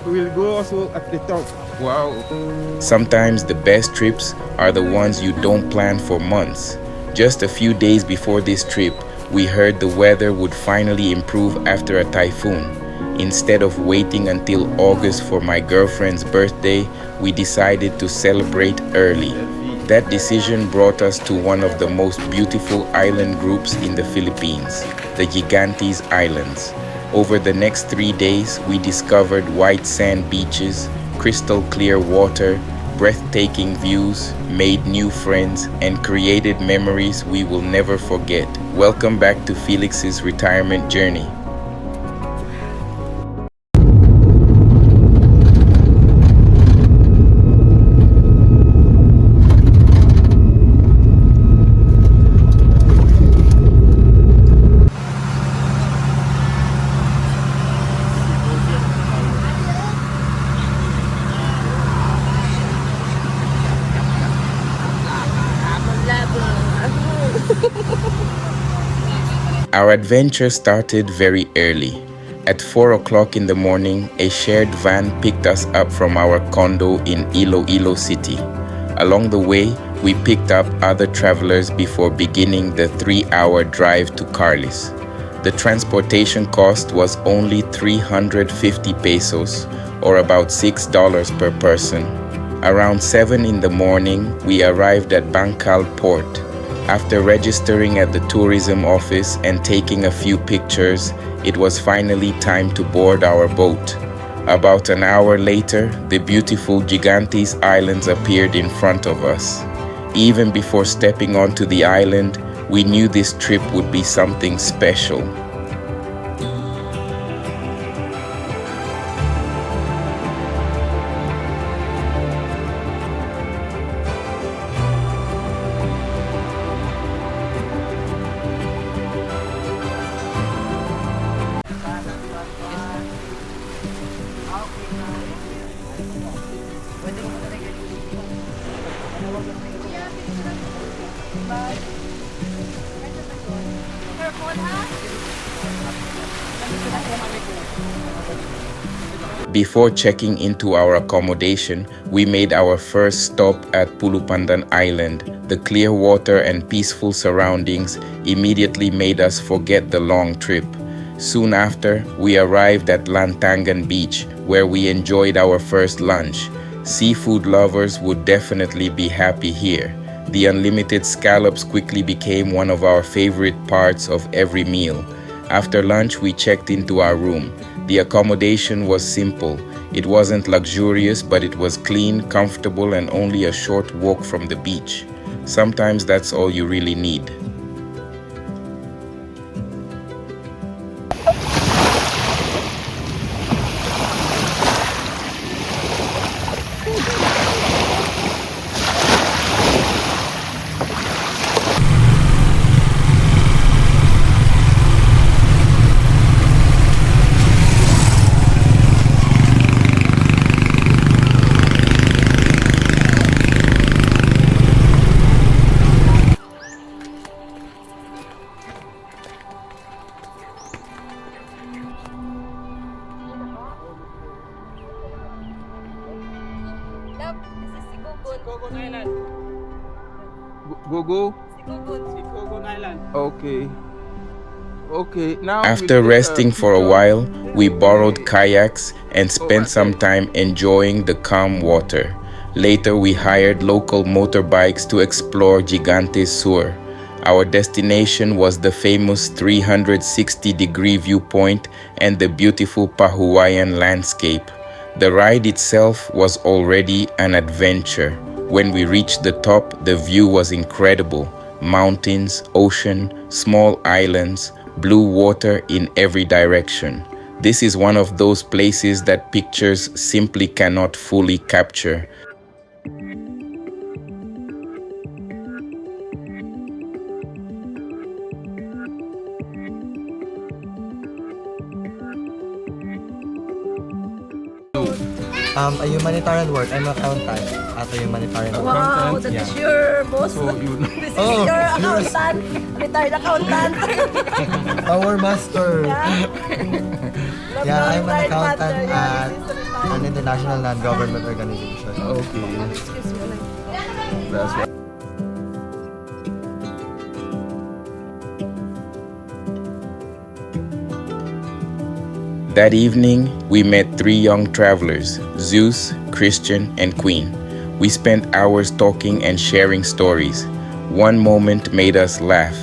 We'll go also at the top. Wow. Sometimes the best trips are the ones you don't plan for months. Just a few days before this trip, we heard the weather would finally improve after a typhoon. Instead of waiting until August for my girlfriend's birthday, we decided to celebrate early. That decision brought us to one of the most beautiful island groups in the Philippines, the Gigantes Islands. Over the next 3 days, we discovered white sand beaches, crystal clear water, breathtaking views, made new friends, and created memories we will never forget. Welcome back to Felix's retirement journey. Our adventure started very early. At 4 o'clock in the morning, a shared van picked us up from our condo in Iloilo City. Along the way, we picked up other travelers before beginning the 3-hour drive to Carlis. The transportation cost was only 350 pesos, or about $6 per person. Around 7 in the morning, we arrived at Bangkal Port. After registering at the tourism office and taking a few pictures, it was finally time to board our boat. About an hour later, the beautiful Gigantes Islands appeared in front of us. Even before stepping onto the island, we knew this trip would be something special. Before checking into our accommodation, we made our first stop at Pulupandan Island. The clear water and peaceful surroundings immediately made us forget the long trip. Soon after, we arrived at Lantangan Beach, where we enjoyed our first lunch. Seafood lovers would definitely be happy here. The unlimited scallops quickly became one of our favorite parts of every meal. After lunch, we checked into our room. The accommodation was simple. It wasn't luxurious, but it was clean, comfortable, and only a short walk from the beach. Sometimes that's all you really need. Go. Island. Okay. Now After resting for a while, we borrowed kayaks and spent some time enjoying the calm water. Later, we hired local motorbikes to explore Gigantes Sur. Our destination was the famous 360-degree viewpoint and the beautiful Pahuayan landscape. The ride itself was already an adventure. When we reached the top, the view was incredible. Mountains, ocean, small islands, blue water in every direction. This is one of those places that pictures simply cannot fully capture. A humanitarian work. I'm an accountant at a humanitarian work. Wow, that is your boss. This is your accountant. Retired accountant. Our master. Yeah. Yeah, I'm an Retired accountant partner. Yeah, at this is the retired. an international non-government organization. Okay. Excuse me. That's why. That evening, we met three young travelers, Zeus, Christian, and Queen. We spent hours talking and sharing stories. One moment made us laugh.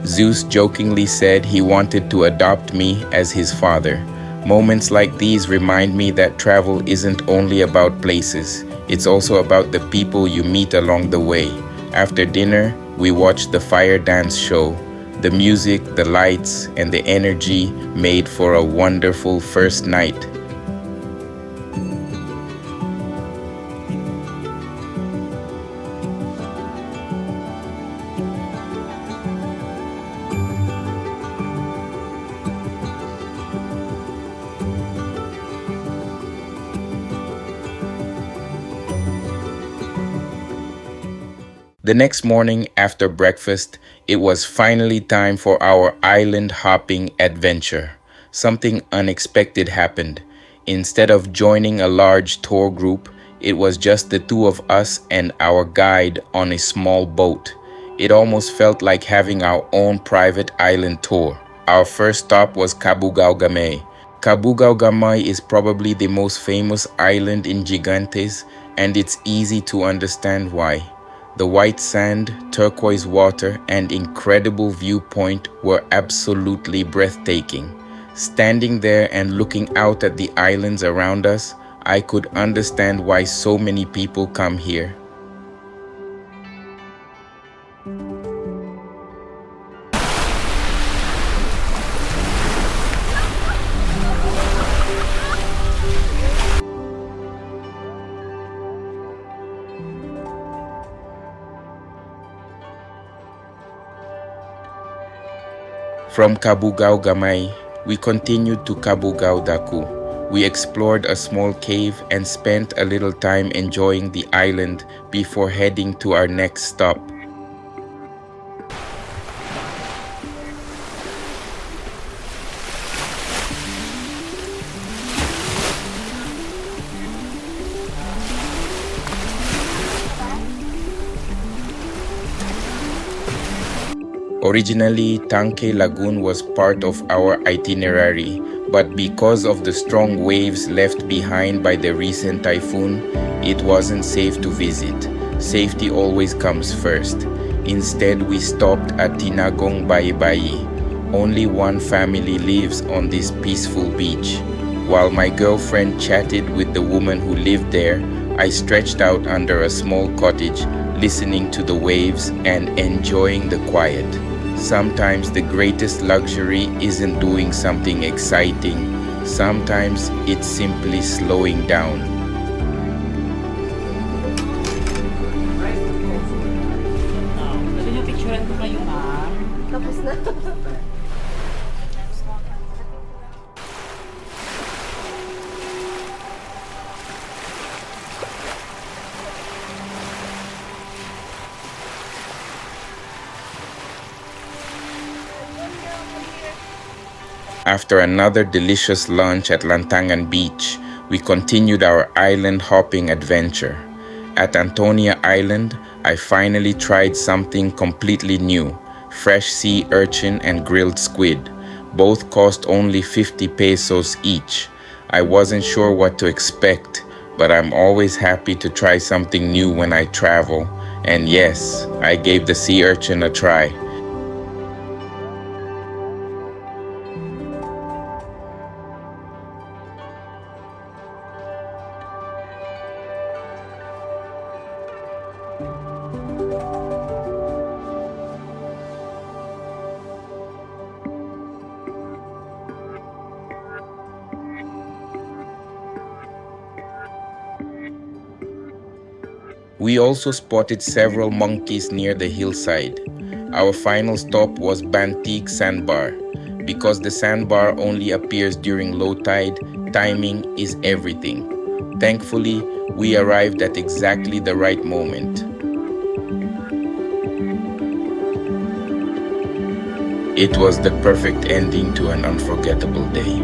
Zeus jokingly said he wanted to adopt me as his father. Moments like these remind me that travel isn't only about places, it's also about the people you meet along the way. After dinner, we watched the fire dance show. The music, the lights, and the energy made for a wonderful first night. The next morning after breakfast, it was finally time for our island hopping adventure. Something unexpected happened. Instead of joining a large tour group, it was just the two of us and our guide on a small boat. It almost felt like having our own private island tour. Our first stop was Cabugao Gamay. Cabugao Gamay is probably the most famous island in Gigantes, and it's easy to understand why. The white sand, turquoise water, and incredible viewpoint were absolutely breathtaking. Standing there and looking out at the islands around us, I could understand why so many people come here. From Cabugao Gamay, we continued to Cabugao Daku. We explored a small cave and spent a little time enjoying the island before heading to our next stop. Originally, Tanque Lagoon was part of our itinerary, but because of the strong waves left behind by the recent typhoon, it wasn't safe to visit. Safety always comes first. Instead, we stopped at Tinagong Baybay. Only one family lives on this peaceful beach. While my girlfriend chatted with the woman who lived there, I stretched out under a small cottage, listening to the waves and enjoying the quiet. Sometimes the greatest luxury isn't doing something exciting. Sometimes it's simply slowing down. Gusto niyo picturean ko kayo, ma'am? Tapos na. After another delicious lunch at Lantangan Beach, we continued our island hopping adventure. At Antonia Island, I finally tried something completely new, fresh sea urchin and grilled squid. Both cost only 50 pesos each. I wasn't sure what to expect, but I'm always happy to try something new when I travel. And yes, I gave the sea urchin a try. We also spotted several monkeys near the hillside. Our final stop was Bantigue Sandbar. Because the sandbar only appears during low tide, timing is everything. Thankfully, we arrived at exactly the right moment. It was the perfect ending to an unforgettable day.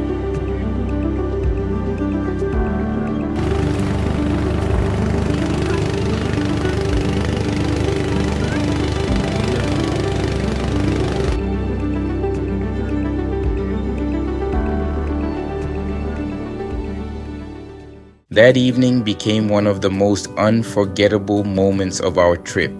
That evening became one of the most unforgettable moments of our trip.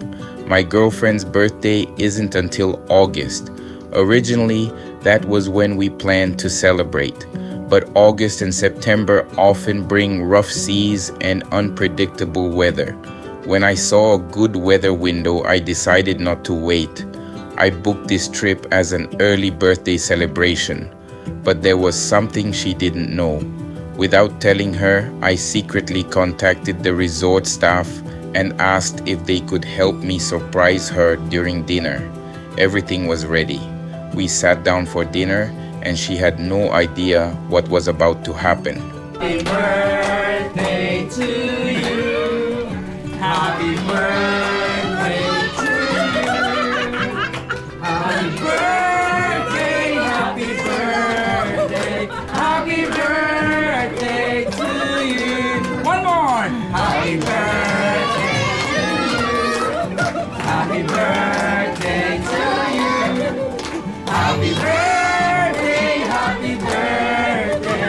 My girlfriend's birthday isn't until August. Originally, that was when we planned to celebrate. But August and September often bring rough seas and unpredictable weather. When I saw a good weather window, I decided not to wait. I booked this trip as an early birthday celebration. But there was something she didn't know. Without telling her, I secretly contacted the resort staff and asked if they could help me surprise her during dinner. Everything was ready. We sat down for dinner and she had no idea what was about to happen. Happy birthday to you. Happy birthday to you. Happy birthday, happy birthday, happy birthday to you. One more. Happy birthday to you. Happy birthday to you. Happy birthday, happy birthday.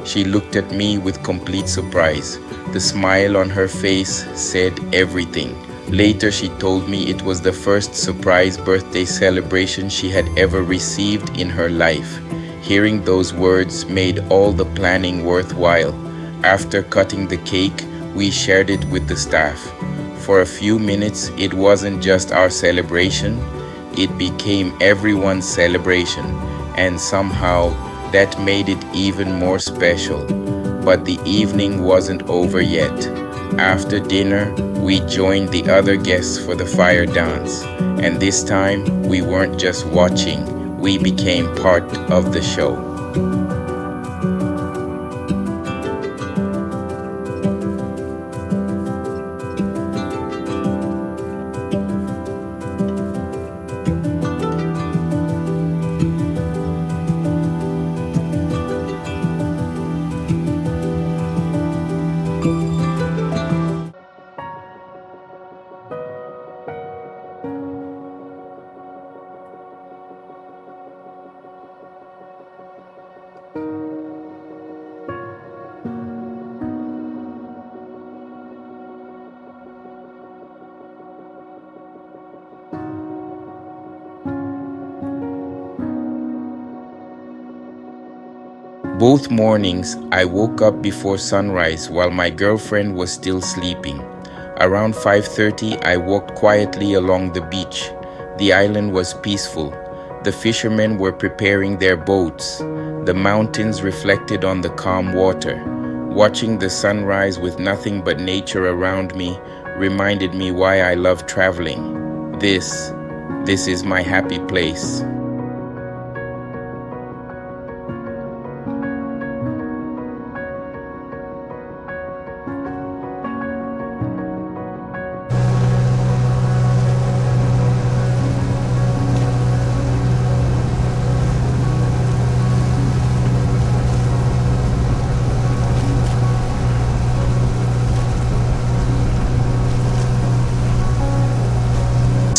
She looked at me with complete surprise. The smile on her face said everything. Later, she told me it was the first surprise birthday celebration she had ever received in her life. Hearing those words made all the planning worthwhile. After cutting the cake, we shared it with the staff. For a few minutes, it wasn't just our celebration, it became everyone's celebration, and somehow that made it even more special. But the evening wasn't over yet. After dinner, we joined the other guests for the fire dance, and this time we weren't just watching, we became part of the show. Both mornings, I woke up before sunrise while my girlfriend was still sleeping. Around 5:30, I walked quietly along the beach. The island was peaceful. The fishermen were preparing their boats. The mountains reflected on the calm water. Watching the sunrise with nothing but nature around me reminded me why I love traveling. This is my happy place.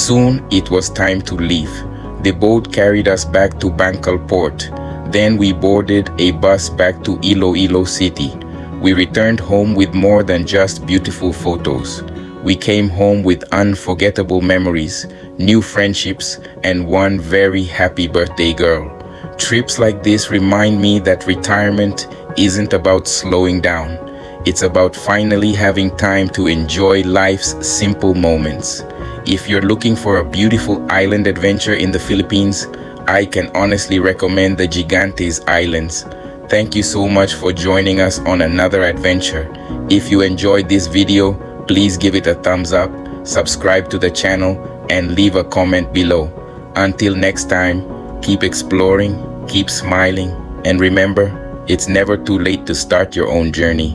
Soon it was time to leave. The boat carried us back to Bancal Port. Then we boarded a bus back to Iloilo City. We returned home with more than just beautiful photos. We came home with unforgettable memories, new friendships, and one very happy birthday girl. Trips like this remind me that retirement isn't about slowing down. It's about finally having time to enjoy life's simple moments. If you're looking for a beautiful island adventure in the Philippines, I can honestly recommend the Gigantes Islands. Thank you so much for joining us on another adventure. If you enjoyed this video, please give it a thumbs up, subscribe to the channel, and leave a comment below. Until next time, keep exploring, keep smiling, and remember, it's never too late to start your own journey.